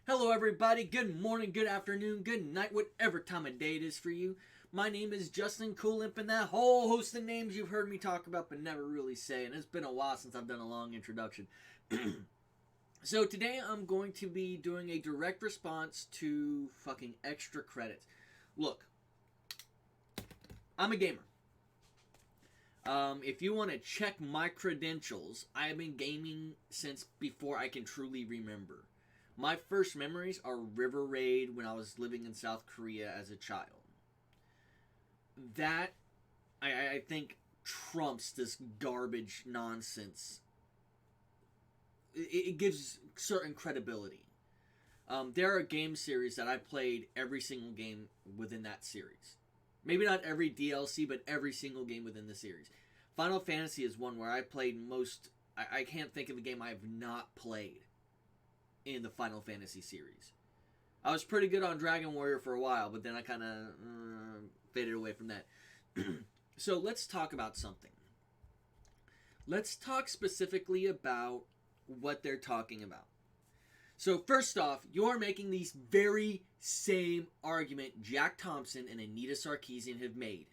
Hello, everybody. Good morning, good afternoon, good night, whatever time of day it is for you. My name is Justin Coolimp, and that whole host of names you've heard me talk about but never really say. And it's been a while since I've done a long introduction. So today I'm going to be doing a direct response to fucking extra credits. Look, I'm a gamer. If you want to check my credentials, I have been gaming since before I can truly remember. My first memories are River Raid when I was living in South Korea as a child. That, I think, trumps this garbage nonsense. It gives certain credibility. There are game series that I played every single game within that series. Maybe not every DLC, but every single game within the series. Final Fantasy is one where I played most... I can't think of a game I have not played in the Final Fantasy series. I was pretty good on Dragon Warrior for a while, but then I kind of faded away from that. So let's talk about something. Let's talk specifically about what they're talking about. So first off, you're making these very same argument Jack Thompson and Anita Sarkeesian have made.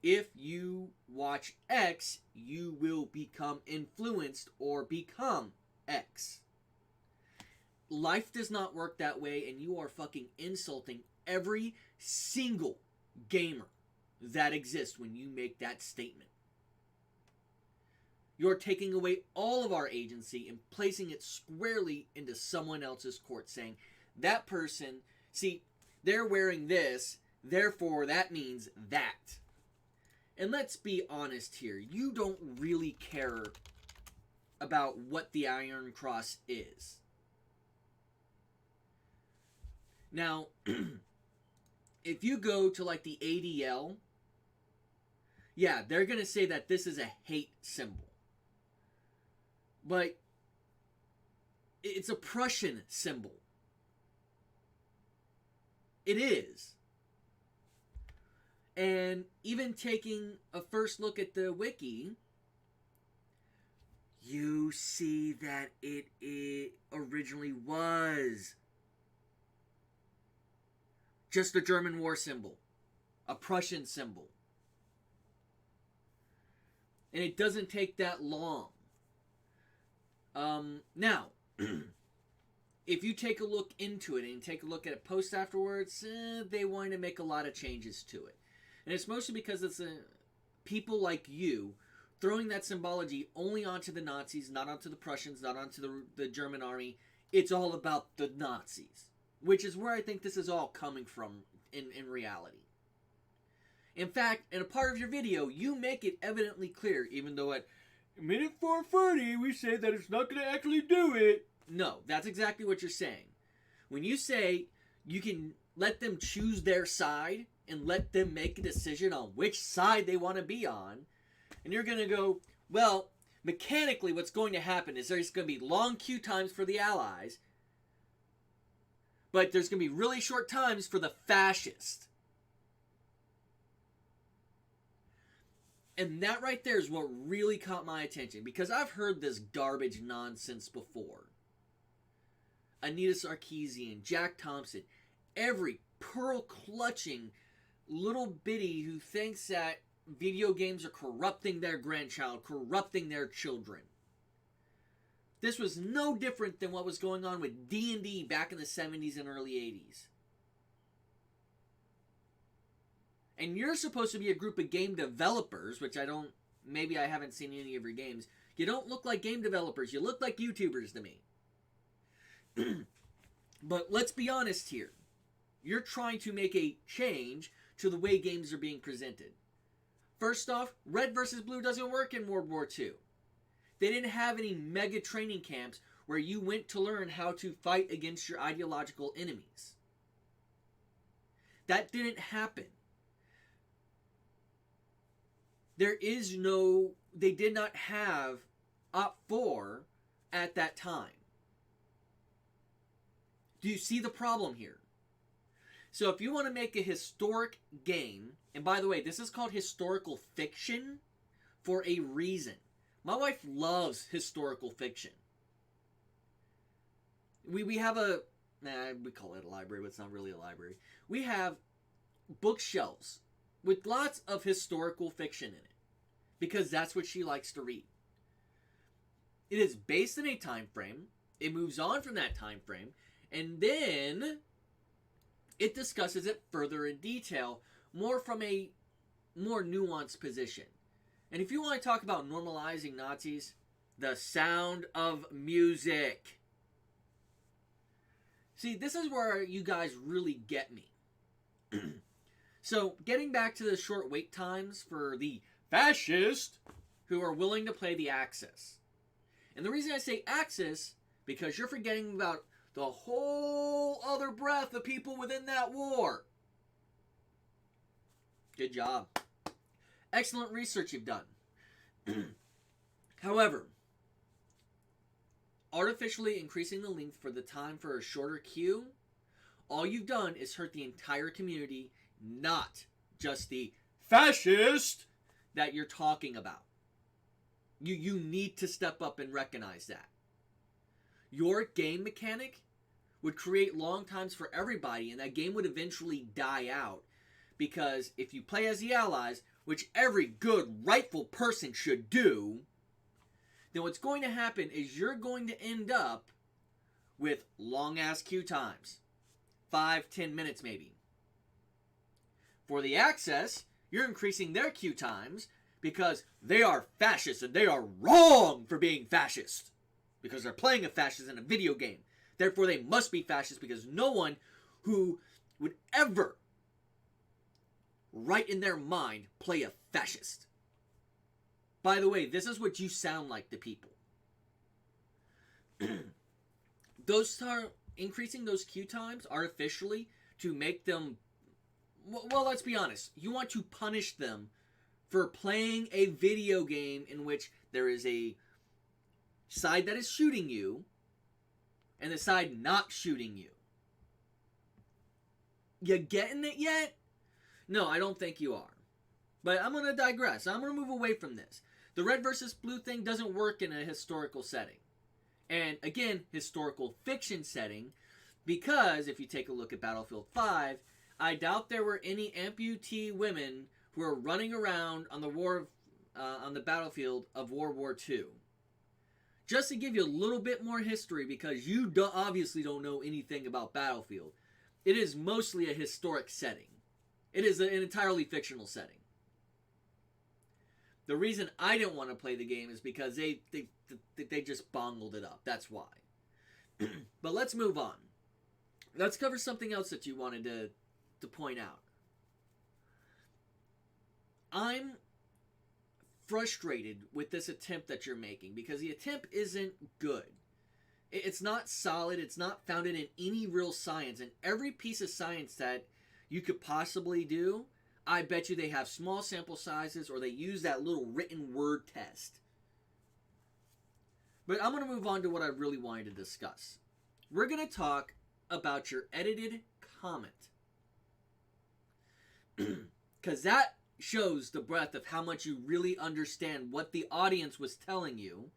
If you watch X, you will become influenced or become X. Life does not work that way, and you are fucking insulting every single gamer that exists when you make that statement. You're taking away all of our agency and placing it squarely into someone else's court, saying, that person, see, they're wearing this, therefore that means that. And let's be honest here, you don't really care about what the Iron Cross is. Now, if you go to like the ADL, yeah, they're going to say that this is a hate symbol. But it's a Prussian symbol. It is. And even taking a first look at the wiki, you see that it originally was just a German war symbol, a Prussian symbol. And it doesn't take that long. Now, if you take a look into it and take a look at it post afterwards, they wanted to make a lot of changes to it. And it's mostly because it's people like you throwing that symbology only onto the Nazis, not onto the Prussians, not onto the German army. It's all about the Nazis, which is where I think this is all coming from in reality. In fact, in a part of your video, you make it evidently clear, even though at minute 440 we say that it's not going to actually do it. No, that's exactly what you're saying. When you say you can let them choose their side and let them make a decision on which side they want to be on, and you're going to go, well, mechanically what's going to happen is there's going to be long queue times for the Allies, but there's going to be really short times for the fascists. And that right there is what really caught my attention, because I've heard this garbage nonsense before. Anita Sarkeesian, Jack Thompson, every pearl-clutching little bitty who thinks that video games are corrupting their grandchild, corrupting their children. This was no different than what was going on with D&D back in the 70s and early 80s. And you're supposed to be a group of game developers, which maybe I haven't seen any of your games. You don't look like game developers. You look like YouTubers to me. But let's be honest here. You're trying to make a change to the way games are being presented. First off, Red versus Blue doesn't work in World War II. They didn't have any mega training camps where you went to learn how to fight against your ideological enemies. That didn't happen. They did not have OPFOR at that time. Do you see the problem here? So if you want to make a historic game, and by the way, this is called historical fiction for a reason. My wife loves historical fiction. we have we call it a library, but it's not really a library. We have bookshelves with lots of historical fiction in it because that's what she likes to read. It is based in a time frame. It moves on from that time frame, and then it discusses it further in detail, more from a more nuanced position. And if you want to talk about normalizing Nazis, The Sound of Music. See, this is where you guys really get me. So, getting back to the short wait times for the fascists who are willing to play the Axis. And the reason I say Axis, because you're forgetting about the whole other breadth of people within that war. Good job. Excellent research you've done. However, artificially increasing the length for the time for a shorter queue, all you've done is hurt the entire community, not just the fascist that you're talking about. You need to step up and recognize that. Your game mechanic would create long times for everybody, and that game would eventually die out. Because if you play as the Allies, which every good, rightful person should do, then what's going to happen is you're going to end up with long-ass queue times. 5-10 minutes maybe. For the Axis, you're increasing their queue times because they are fascists and they are wrong for being fascist. Because they're playing a fascist in a video game. Therefore, they must be fascist because no one who would ever, right in their mind, play a fascist. By the way, this is what you sound like to people. Those are increasing those queue times artificially to make them, well, let's be honest. You want to punish them for playing a video game in which there is a side that is shooting you and the side not shooting you. You getting it yet? No, I don't think you are. But I'm going to digress. I'm going to move away from this. The red versus blue thing doesn't work in a historical setting. And again, historical fiction setting, because if you take a look at Battlefield 5, I doubt there were any amputee women who were running around on the battlefield of World War II. Just to give you a little bit more history, because you obviously don't know anything about Battlefield, it is mostly a historic setting. It is an entirely fictional setting. The reason I didn't want to play the game is because they just bungled it up. That's why. But let's move on. Let's cover something else that you wanted to point out. I'm frustrated with this attempt that you're making because the attempt isn't good. It's not solid. It's not founded in any real science. And every piece of science that you could possibly do, I bet you they have small sample sizes or they use that little written word test. But I'm going to move on to what I really wanted to discuss. We're going to talk about your edited comment. Because that shows the breadth of how much you really understand what the audience was telling you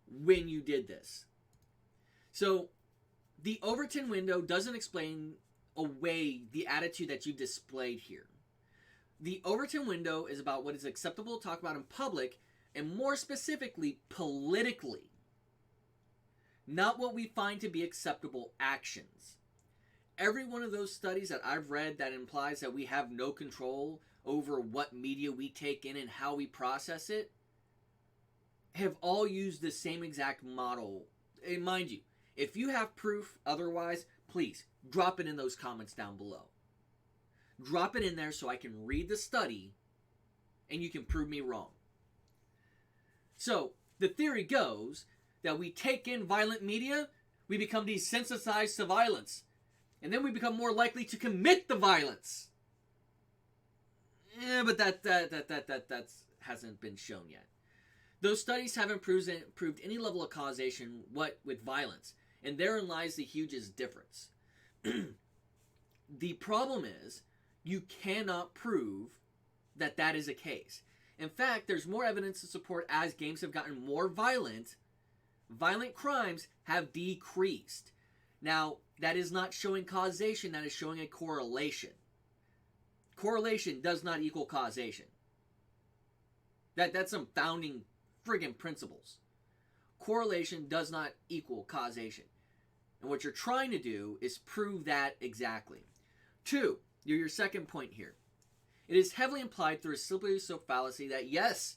when you did this. So, the Overton window doesn't explain away the attitude that you displayed here. The Overton window is about what is acceptable to talk about in public, and more specifically, politically. Not what we find to be acceptable actions. Every one of those studies that I've read that implies that we have no control over what media we take in and how we process it, have all used the same exact model. And mind you, if you have proof otherwise, please drop it in those comments down below. Drop it in there so I can read the study and you can prove me wrong. So, the theory goes that we take in violent media, we become desensitized to violence, and then we become more likely to commit the violence. Yeah, but that hasn't been shown yet. Those studies haven't proved any level of causation with violence, and therein lies the hugest difference. The problem is, you cannot prove that that is a case. In fact, there's more evidence to support as games have gotten more violent, Violent crimes have decreased. Now, that is not showing causation, that is showing a correlation. Correlation does not equal causation. That's some founding friggin' principles. Correlation does not equal causation. And what you're trying to do is prove that exactly. 2, your second point here. It is heavily implied through a slippery slope fallacy that yes,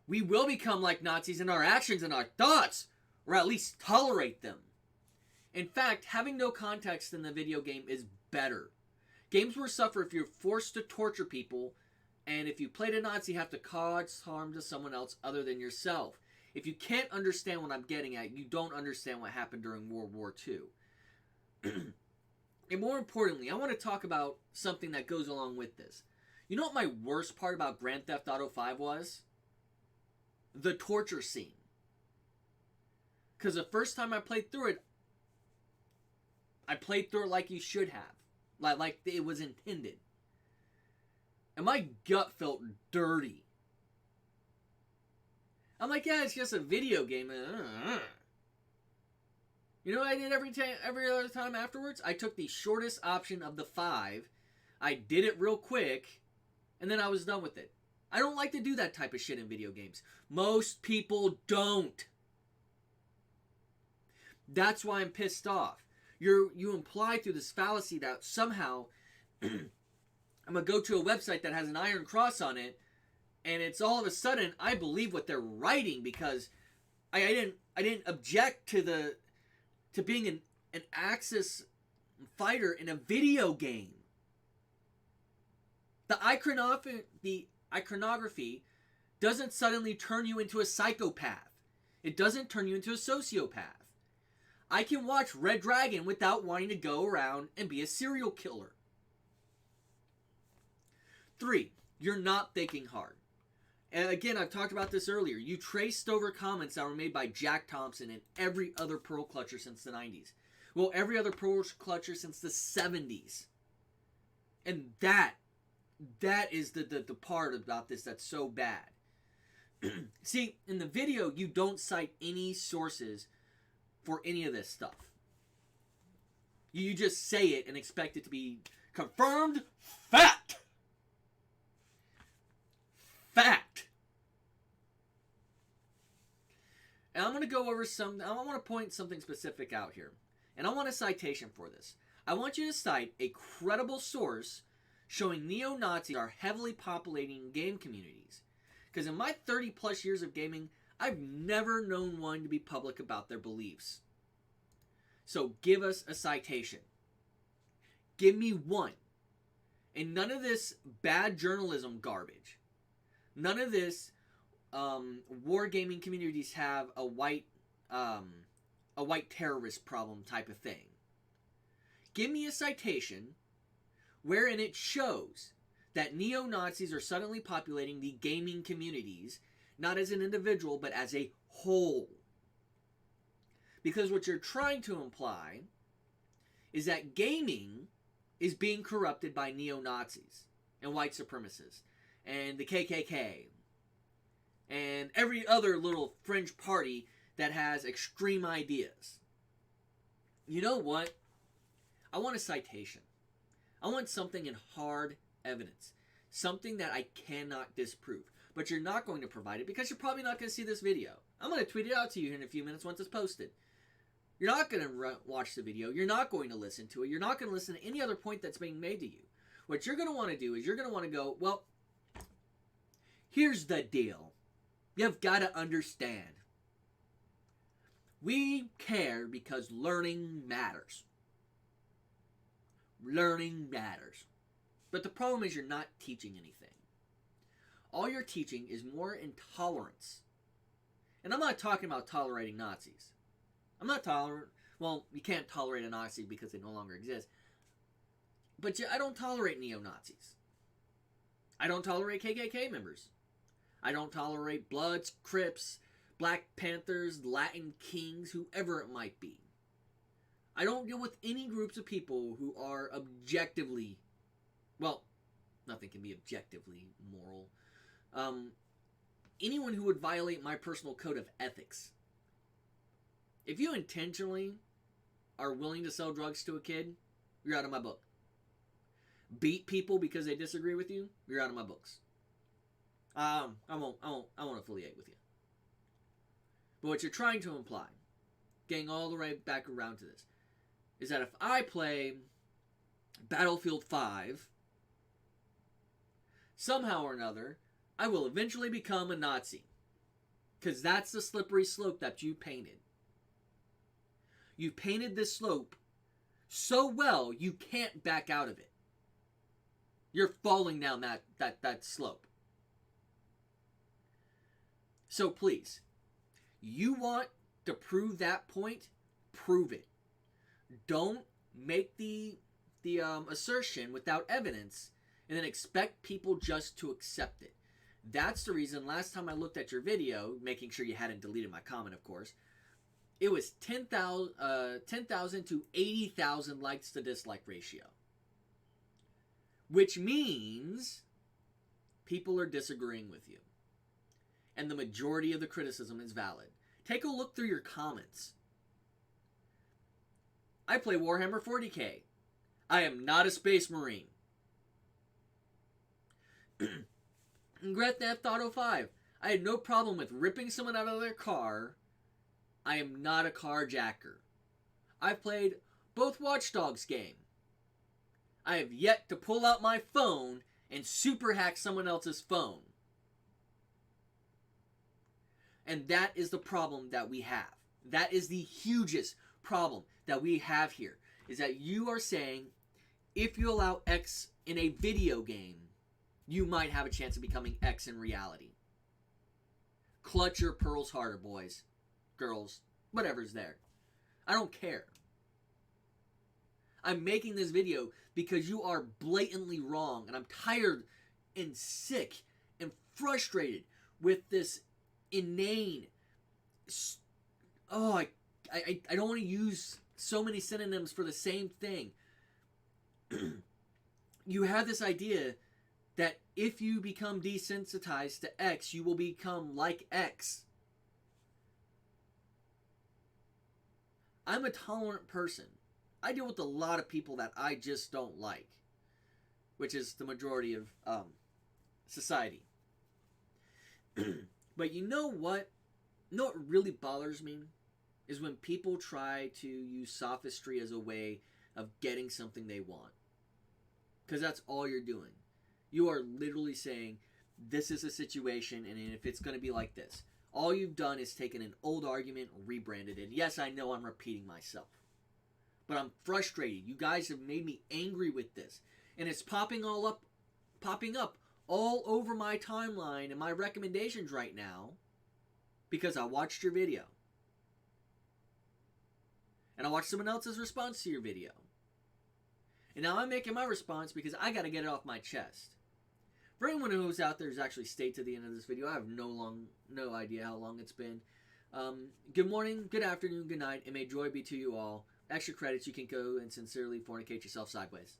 we will become like Nazis in our actions and our thoughts, or at least tolerate them. In fact, having no context in the video game is better. Games will suffer if you're forced to torture people, and if you played a Nazi, have to cause harm to someone else other than yourself. If you can't understand what I'm getting at, you don't understand what happened during World War II. And more importantly, I want to talk about something that goes along with this. You know what my worst part about Grand Theft Auto 5 was? The torture scene. Because the first time I played through it, I played through it like you should have. Like it was intended. And my gut felt dirty. I'm like, yeah, it's just a video game. You know what I did every other time afterwards? I took the shortest option of the 5. I did it real quick, and then I was done with it. I don't like to do that type of shit in video games. Most people don't. That's why I'm pissed off. You imply through this fallacy that somehow I'm going to go to a website that has an iron cross on it, and it's all of a sudden I believe what they're writing because I didn't object to being an Axis fighter in a video game. The iconography doesn't suddenly turn you into a psychopath. It doesn't turn you into a sociopath. I can watch Red Dragon without wanting to go around and be a serial killer. 3, you're not thinking hard. And again, I've talked about this earlier. You traced over comments that were made by Jack Thompson and every other Pearl Clutcher since the 90s. Well, every other Pearl Clutcher since the 70s. And that is the part about this that's so bad. See, in the video, you don't cite any sources for any of this stuff. You just say it and expect it to be confirmed fact. Fact. And I'm going to go over I want to point something specific out here. And I want a citation for this. I want you to cite a credible source showing neo-Nazis are heavily populating game communities. Because in my 30 plus years of gaming, I've never known one to be public about their beliefs. So give us a citation. Give me one. And none of this bad journalism garbage. None of this wargaming communities have a white terrorist problem type of thing. Give me a citation wherein it shows that neo-Nazis are suddenly populating the gaming communities, not as an individual, but as a whole. Because what you're trying to imply is that gaming is being corrupted by neo-Nazis and white supremacists and the KKK and every other little fringe party that has extreme ideas. You know what? I want a citation. I want something in hard evidence. Something that I cannot disprove. But you're not going to provide it because you're probably not going to see this video. I'm going to tweet it out to you in a few minutes once it's posted. You're not going to watch the video. You're not going to listen to it. You're not going to listen to any other point that's being made to you. What you're going to want to do is you're going to want to go, well, here's the deal. You've got to understand. We care because learning matters. Learning matters. But the problem is you're not teaching anything. All you're teaching is more intolerance. And I'm not talking about tolerating Nazis. I'm not tolerant. Well, you can't tolerate a Nazi because they no longer exist. But I don't tolerate neo-Nazis. I don't tolerate KKK members. I don't tolerate Bloods, Crips, Black Panthers, Latin Kings, whoever it might be. I don't deal with any groups of people who are objectively, well, nothing can be objectively moral. Anyone who would violate my personal code of ethics. If you intentionally are willing to sell drugs to a kid, you're out of my book. Beat people because they disagree with you, you're out of my books. I won't affiliate with you. But what you're trying to imply, getting all the way back around to this, is that if I play Battlefield 5, somehow or another, I will eventually become a Nazi. Because that's the slippery slope that you painted. You painted this slope so well, you can't back out of it. You're falling down that slope. So please, you want to prove that point, prove it. Don't make the assertion without evidence and then expect people just to accept it. That's the reason last time I looked at your video, making sure you hadn't deleted my comment, of course, it was 10,000 to 80,000 likes to dislike ratio. Which means people are disagreeing with you. And the majority of the criticism is valid. Take a look through your comments. I play Warhammer 40k. I am not a Space Marine. Grand Theft Auto 5. I had no problem with ripping someone out of their car. I am not a carjacker. I've played both Watch Dogs game. I have yet to pull out my phone and super hack someone else's phone. And that is the problem that we have. That is the hugest problem that we have here. Is that you are saying, if you allow X in a video game, you might have a chance of becoming X in reality. Clutch your pearls harder, boys, girls, whatever's there. I don't care. I'm making this video because you are blatantly wrong, and I'm tired and sick and frustrated with this inane. I don't want to use so many synonyms for the same thing. You have this idea that if you become desensitized to X, you will become like X. I'm a tolerant person. I deal with a lot of people that I just don't like, which is the majority of society. But you know what? You know what really bothers me? Is when people try to use sophistry as a way of getting something they want. Because that's all you're doing. You are literally saying, this is a situation, and if it's going to be like this. All you've done is taken an old argument and rebranded it. Yes, I know I'm repeating myself. But I'm frustrated. You guys have made me angry with this. And it's popping up all over my timeline and my recommendations right now because I watched your video. And I watched someone else's response to your video. And now I'm making my response because I got to get it off my chest. For anyone who's out there who's actually stayed to the end of this video, I have no idea how long it's been. Good morning, good afternoon, good night, and may joy be to you all. Extra credits, you can go and sincerely fornicate yourself sideways.